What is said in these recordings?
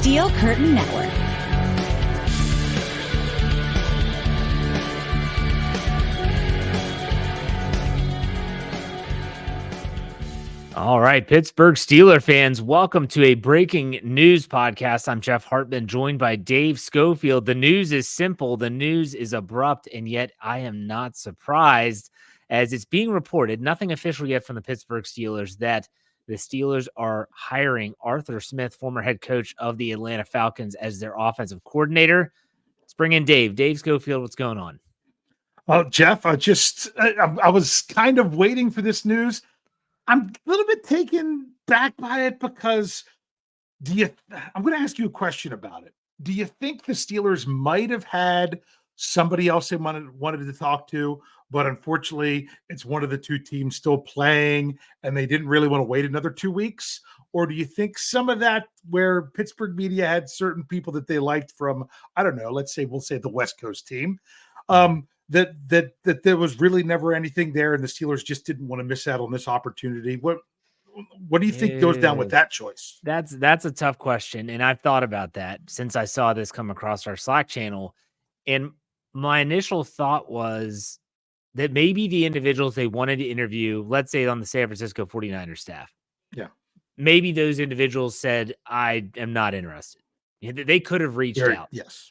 Steel Curtain Network. All right, Pittsburgh Steelers fans, welcome to a breaking news podcast. I'm Jeff Hartman, joined by Dave Schofield. The news is simple, the news is abrupt, and yet I am not surprised as it's being reported, nothing official yet from the Pittsburgh Steelers, that the Steelers are hiring Arthur Smith, former head coach of the Atlanta Falcons, as their offensive coordinator. Let's bring in Dave. Dave Schofield, what's going on? Well, Jeff, I was kind of waiting for this news. I'm a little bit taken back by it because I'm going to ask you a question about it. Do you think the Steelers might have had somebody else they wanted to talk to, but unfortunately it's one of the two teams still playing and they didn't really want to wait another 2 weeks? Or do you think some of that where Pittsburgh media had certain people that they liked from, I don't know, we'll say the West Coast team, that there was really never anything there and the Steelers just didn't want to miss out on this opportunity? What do you think goes down with that choice? That's a tough question, and I've thought about that since I saw this come across our Slack channel. And my initial thought was that maybe the individuals they wanted to interview, let's say on the San Francisco 49ers staff, maybe those individuals said, I am not interested. They could have reached out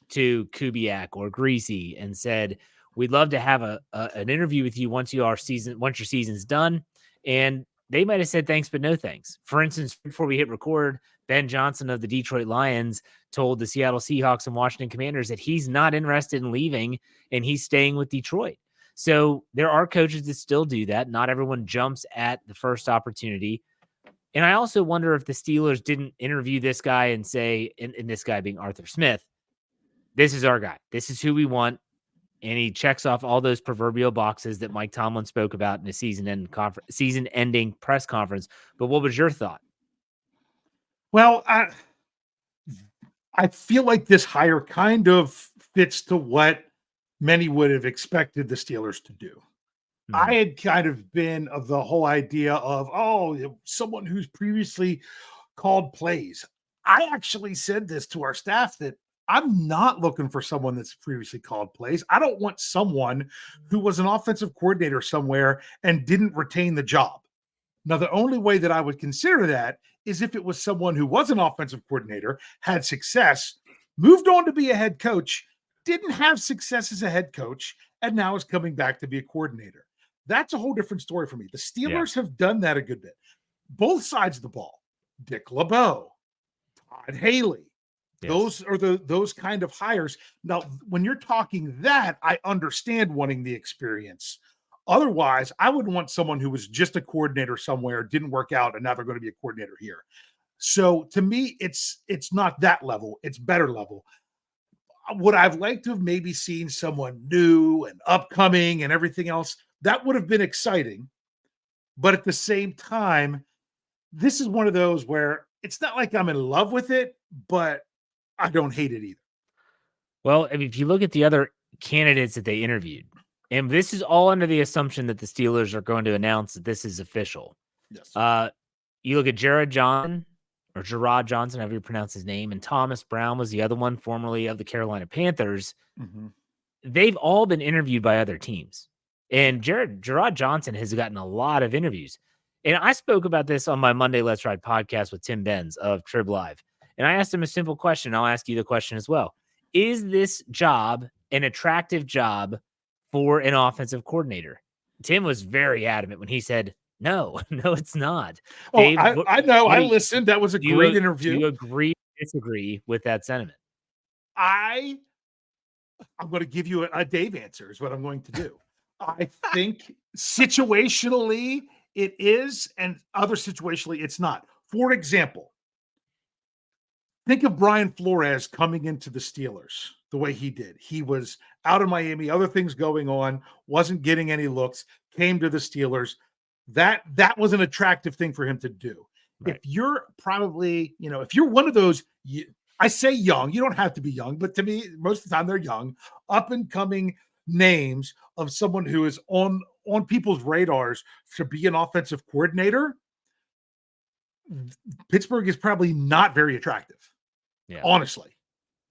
to Kubiak or Greasy and said, we'd love to have an interview with you once your season's done. And they might have said thanks, but no thanks. For instance, before we hit record, Ben Johnson of the Detroit Lions told the Seattle Seahawks and Washington Commanders that he's not interested in leaving and he's staying with Detroit. So there are coaches that still do that. Not everyone jumps at the first opportunity. And I also wonder if the Steelers didn't interview this guy and say, and this guy being Arthur Smith, this is our guy. This is who we want. And he checks off all those proverbial boxes that Mike Tomlin spoke about in a season-ending press conference. But what was your thought? Well, I feel like this hire kind of fits to what many would have expected the Steelers to do. Mm-hmm. I had kind of been of the whole idea of, someone who's previously called plays. I actually said this to our staff that I'm not looking for someone that's previously called plays. I don't want someone who was an offensive coordinator somewhere and didn't retain the job. Now, the only way that I would consider that is if it was someone who was an offensive coordinator, had success, moved on to be a head coach, didn't have success as a head coach, and now is coming back to be a coordinator. That's a whole different story for me. The Steelers have done that a good bit. Both sides of the ball. Dick LeBeau, Todd Haley. Yes. Those are those kind of hires. Now, when you're talking that, I understand wanting the experience. Otherwise, I would want someone who was just a coordinator somewhere, didn't work out, and now they're going to be a coordinator here. So to me, it's not that level. It's better level. Would I've liked to have maybe seen someone new and upcoming and everything else? That would have been exciting. But at the same time, this is one of those where it's not like I'm in love with it, but I don't hate it either. Well, if you look at the other candidates that they interviewed, and this is all under the assumption that the Steelers are going to announce that this is official. Yes. You look at Gerard Johnson, however you pronounce his name, and Thomas Brown was the other one, formerly of the Carolina Panthers. Mm-hmm. They've all been interviewed by other teams. And Gerard Johnson has gotten a lot of interviews. And I spoke about this on my Monday Let's Ride podcast with Tim Benz of Trib Live. And I asked him a simple question. I'll ask you the question as well. Is this job an attractive job for an offensive coordinator? Tim was very adamant when he said, no, it's not. Oh, Dave, I know. I listened. That was a great interview. Do you agree or disagree with that sentiment? I'm going to give you a Dave answer is what I'm going to do. I think situationally it is, and other situationally it's not. For example, think of Brian Flores coming into the Steelers the way he did. He was out of Miami, other things going on, wasn't getting any looks, came to the Steelers. That was an attractive thing for him to do. Right. If you're probably, if you're one of those, I say young, you don't have to be young, but to me, most of the time they're young, up and coming names of someone who is on people's radars to be an offensive coordinator, Pittsburgh is probably not very attractive. Yeah. honestly.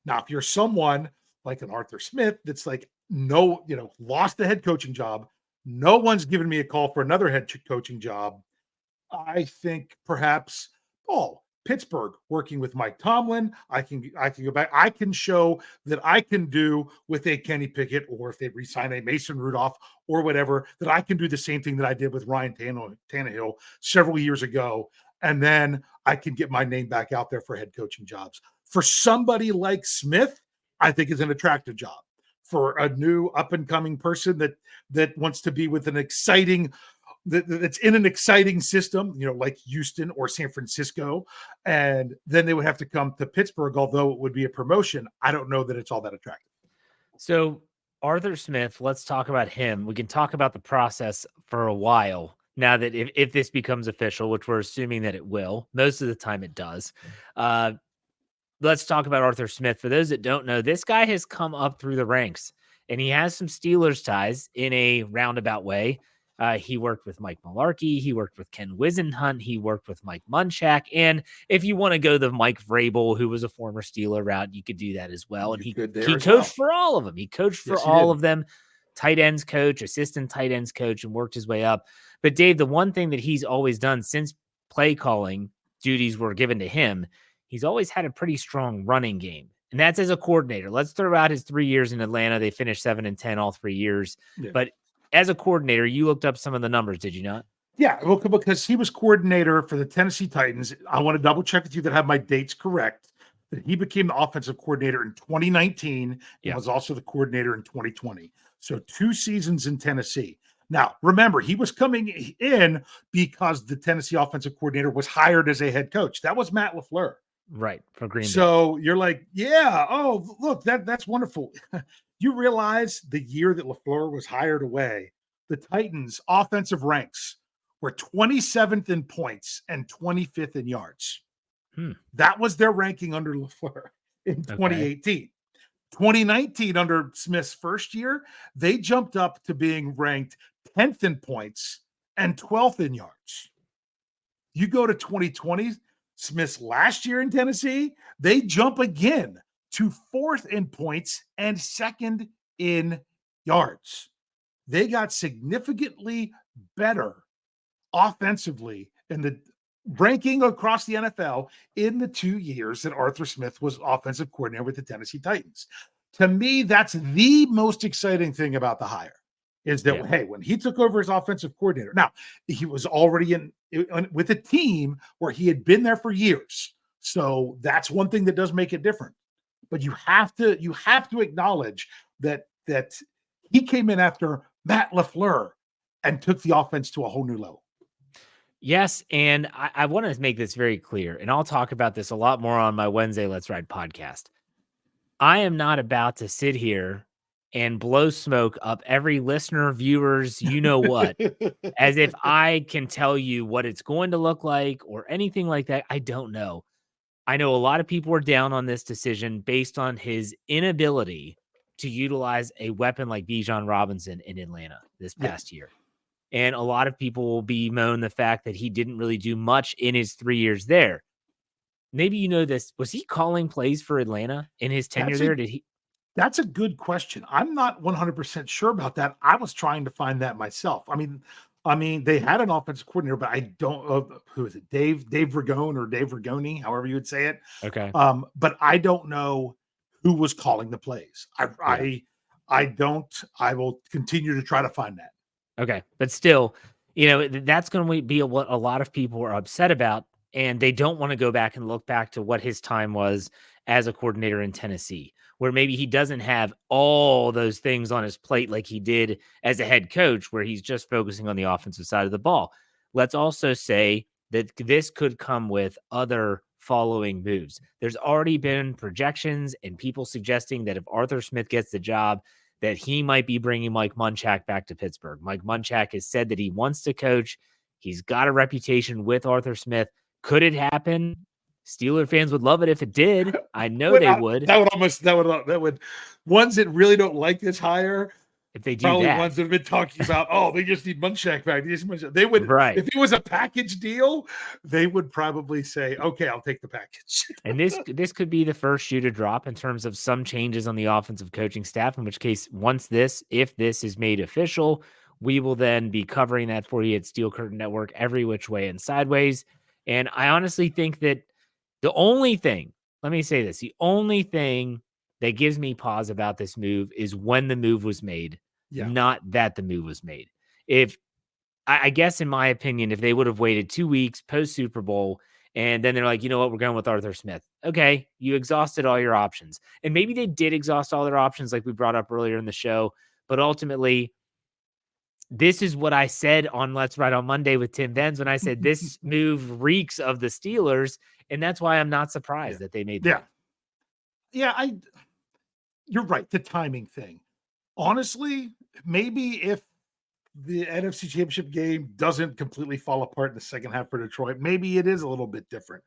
Now, if you're someone like an Arthur Smith that's like, no, lost the head coaching job, no one's given me a call for another head coaching job. I think perhaps, Pittsburgh working with Mike Tomlin. I can go back. I can show that I can do with a Kenny Pickett, or if they resign a Mason Rudolph or whatever, that I can do the same thing that I did with Ryan Tannehill several years ago. And then I can get my name back out there for head coaching jobs. For somebody like Smith, I think is an attractive job. For a new up and coming person that wants to be with an exciting that's in an exciting system, like Houston or San Francisco, and then they would have to come to Pittsburgh, although it would be a promotion. I don't know that it's all that attractive. So Arthur Smith, let's talk about him. We can talk about the process for a while now that if this becomes official, which we're assuming that it will, most of the time it does. Uh, let's talk about Arthur Smith. For those that don't know, this guy has come up through the ranks and he has some Steelers ties in a roundabout way. He worked with Mike Mularkey. He worked with Ken Wisenhunt. He worked with Mike Munchak. And if you want to go the Mike Vrabel, who was a former Steeler route, you could do that as well. And he coached for all of them. He coached for all of them. Tight ends coach, assistant tight ends coach, and worked his way up. But Dave, the one thing that he's always done since play calling duties were given to him, he's always had a pretty strong running game. And that's as a coordinator. Let's throw out his 3 years in Atlanta. They finished 7-10 all 3 years. Yeah. But as a coordinator, you looked up some of the numbers, did you not? Yeah, well, because he was coordinator for the Tennessee Titans. I want to double check with you that I have my dates correct. That he became the offensive coordinator in 2019 and was also the coordinator in 2020. So 2 seasons in Tennessee. Now, remember, he was coming in because the Tennessee offensive coordinator was hired as a head coach. That was Matt LaFleur. Right, for Green Bay. So you're like, yeah, oh, look, that's wonderful. You realize the year that LaFleur was hired away, the Titans' offensive ranks were 27th in points and 25th in yards. That was their ranking under LaFleur in 2018. 2019, under Smith's first year, they jumped up to being ranked 10th in points and 12th in yards. You go to 2020, Smith's last year in Tennessee, they jump again to 4th in points and 2nd in yards. They got significantly better offensively in the ranking across the NFL in the 2 years that Arthur Smith was offensive coordinator with the Tennessee Titans. To me, that's the most exciting thing about the hire is that, hey, when he took over as offensive coordinator, now he was already with a team where he had been there for years. So that's one thing that does make it different. But you have to acknowledge that he came in after Matt LaFleur and took the offense to a whole new level. Yes, and I want to make this very clear, and I'll talk about this a lot more on my Wednesday Let's Ride podcast. I am not about to sit here and blow smoke up every listener, viewers, you know what, as if I can tell you what it's going to look like or anything like that. I don't know. I know a lot of people are down on this decision based on his inability to utilize a weapon like Bijan Robinson in Atlanta this past year. And a lot of people will bemoan the fact that he didn't really do much in his 3 years there. Maybe you know this. Was he calling plays for Atlanta in his tenure there? Did he? That's a good question. I'm not 100% sure about that. I was trying to find that myself. I mean, they had an offensive coordinator, but I don't know who is it? Dave Ragone or Dave Ragone, however you would say it. Okay. But I don't know who was calling the plays. I don't. I will continue to try to find that. Okay, but still, that's going to be what a lot of people are upset about, and they don't want to go back and look back to what his time was as a coordinator in Tennessee, where maybe he doesn't have all those things on his plate like he did as a head coach, where he's just focusing on the offensive side of the ball. Let's also say that this could come with other following moves. There's already been projections and people suggesting that if Arthur Smith gets the job, that he might be bringing Mike Munchak back to Pittsburgh. Mike Munchak has said that he wants to coach. He's got a reputation with Arthur Smith. Could it happen? Steeler fans would love it if it did. I know they would. That would ones that really don't like this hire. if they do Probably that. ones that have been talking about, oh, they just need Munchak back. They would, Right. if it was a package deal, they would probably say, okay, I'll take the package. And this could be the first shoe to drop in terms of some changes on the offensive coaching staff, in which case, if this is made official, we will then be covering that for you at Steel Curtain Network every which way and sideways. And I honestly think that the only thing, let me say this, the only thing that gives me pause about this move is when the move was made, Yeah. not that the move was made. If I guess, in my opinion, if they would have waited 2 weeks post Super Bowl and then they're like, you know what, we're going with Arthur Smith. Okay, you exhausted all your options. And maybe they did exhaust all their options, like we brought up earlier in the show. But ultimately, this is what I said on Let's Ride on Monday with Tim Benz when I said this move reeks of the Steelers. And that's why I'm not surprised that they made the move. Yeah, you're right. The timing thing. Honestly, maybe if the NFC Championship game doesn't completely fall apart in the second half for Detroit, maybe it is a little bit different.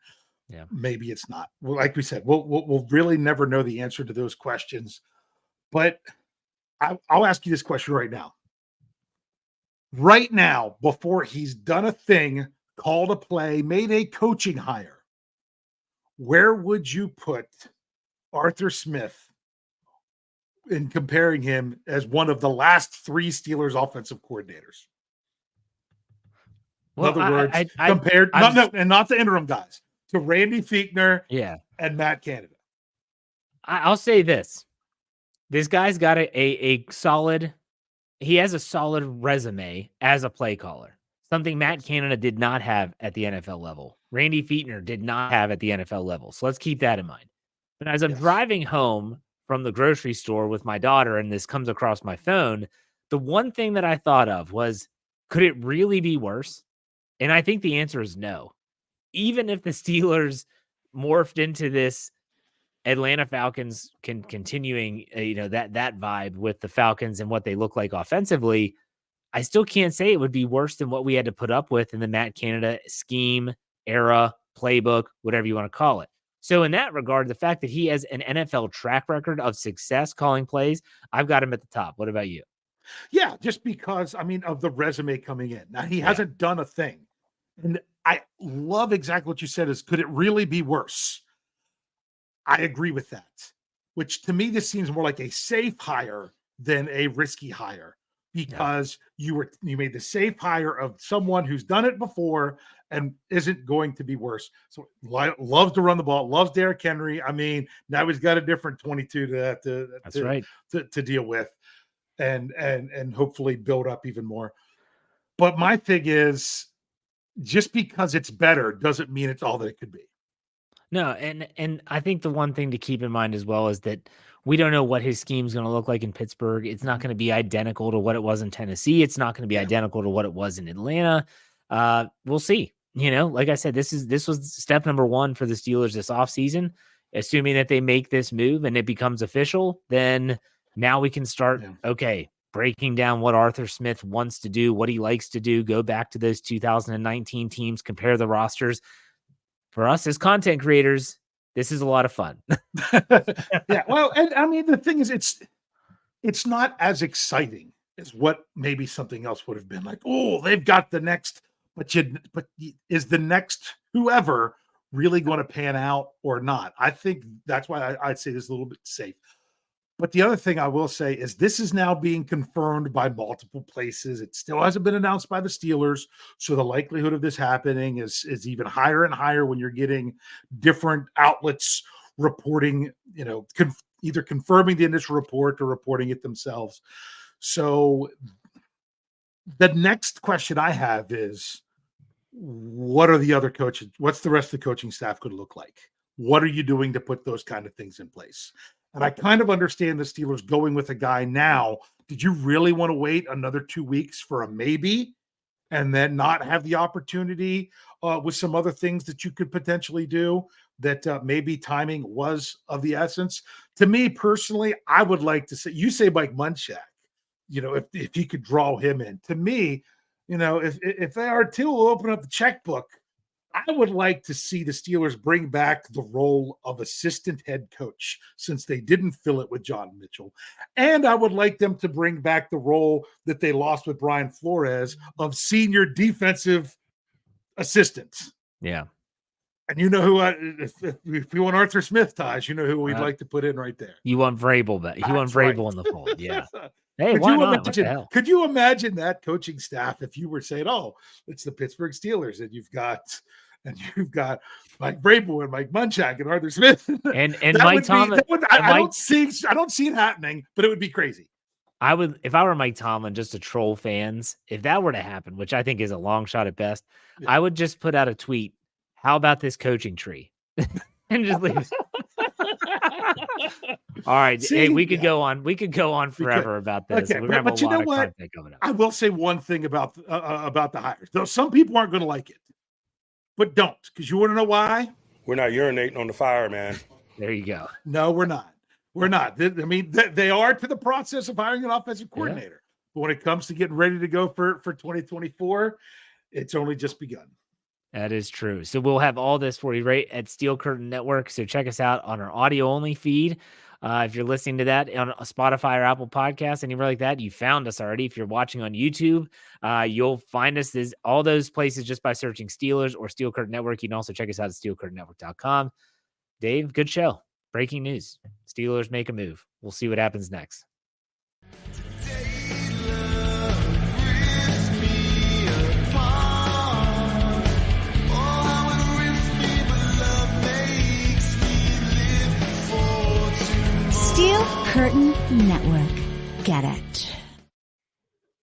Yeah. Maybe it's not. Well, like we said, we'll really never know the answer to those questions. But I'll ask you this question right now. Right now, before he's done a thing, called a play, made a coaching hire, where would you put Arthur Smith in comparing him as one of the last 3 Steelers offensive coordinators? In Well, other words, I compared, and not the interim guys, to Randy Fichtner yeah. and Matt Canada. I'll say this. This guy's got a solid, he has a solid resume as a play caller, something Matt Canada did not have at the NFL level. Randy Fichtner did not have at the NFL level. So let's keep that in mind. But as I'm driving home from the grocery store with my daughter and this comes across my phone, the one thing that I thought of was, could it really be worse? And I think the answer is no. Even if the Steelers morphed into this Atlanta Falcons continuing, that vibe with the Falcons and what they look like offensively, I still can't say it would be worse than what we had to put up with in the Matt Canada scheme, era, playbook, whatever you want to call it. So in that regard, the fact that he has an NFL track record of success calling plays, I've got him at the top. What about you? Yeah, just because, of the resume coming in. Now, he hasn't done a thing. And I love exactly what you said is, could it really be worse? I agree with that, which to me, this seems more like a safe hire than a risky hire, because you made the safe hire of someone who's done it before and isn't going to be worse. So loves to run the ball, loves Derrick Henry. Now he's got a different 22 to deal with and hopefully build up even more. But my thing is, just because it's better doesn't mean it's all that it could be. No, and I think the one thing to keep in mind as well is that we don't know what his scheme is going to look like in Pittsburgh. It's not going to be identical to what it was in Tennessee. It's not going to be identical to what it was in Atlanta. We'll see. Like I said, this was step number 1 for the Steelers this offseason. Assuming that they make this move and it becomes official, then now we can start, breaking down what Arthur Smith wants to do, what he likes to do, go back to those 2019 teams, compare the rosters. For us as content creators, this is a lot of fun. Yeah. Well, and the thing is, it's not as exciting as what maybe something else would have been. Like, oh, they've got the next, but is the next whoever really going to pan out or not? I think that's why I'd say this is a little bit safe. But the other thing I will say is, this is now being confirmed by multiple places. It still hasn't been announced by the Steelers. So the likelihood of this happening is even higher and higher when you're getting different outlets reporting, either confirming the initial report or reporting it themselves. So the next question I have is, what are the other coaches? What's the rest of the coaching staff going to look like? What are you doing to put those kind of things in place? And I kind of understand the Steelers going with a guy now. Did you really want to wait another 2 weeks for a maybe and then not have the opportunity with some other things that you could potentially do, that maybe timing was of the essence? To me personally, I would like to say, you say Mike Munchak, if you could draw him in. To me, if they are too, we'll open up the checkbook I would like to see the Steelers bring back the role of assistant head coach since they didn't fill it with John Mitchell. And I would like them to bring back the role that they lost with Brian Flores of senior defensive assistant. Yeah. And you know who, if you want Arthur Smith ties, you know who we'd like to put in right there. You want Vrabel, but you want Vrabel in the fold. Yeah. Hey, could why you not? imagine, what the hell? Could you imagine that coaching staff if you were saying, "Oh, it's the Pittsburgh Steelers," and you've got Mike Vrabel and Mike Munchak and Arthur Smith and Mike Tomlin? I don't see it happening, but it would be crazy. I would, if I were Mike Tomlin, just to troll fans, if that were to happen, which I think is a long shot at best, I would just put out a tweet. How about this coaching tree? And just leave it. All right. See, hey, we could go on. We could go on forever about this. Okay, We're gonna have a lot of content coming up. I will say one thing about the hires. Though some people aren't going to like it, but don't, because you want to know why? We're not urinating on the fire, man. There you go. No, we're not. We're not. I mean, they are to the process of hiring an offensive coordinator. But when it comes to getting ready to go for 2024, it's only just begun. That is true. So we'll have all this for you right at Steel Curtain Network. So check us out on our audio only feed. If you're listening to that on Spotify or Apple Podcasts, anywhere like that, you found us already. If you're watching on YouTube, you'll find us all those places just by searching Steelers or Steel Curtain Network. You can also check us out at steelcurtainnetwork.com. Dave, good show. Breaking news. Steelers make a move. We'll see what happens next. Steel Curtain Network. Get it.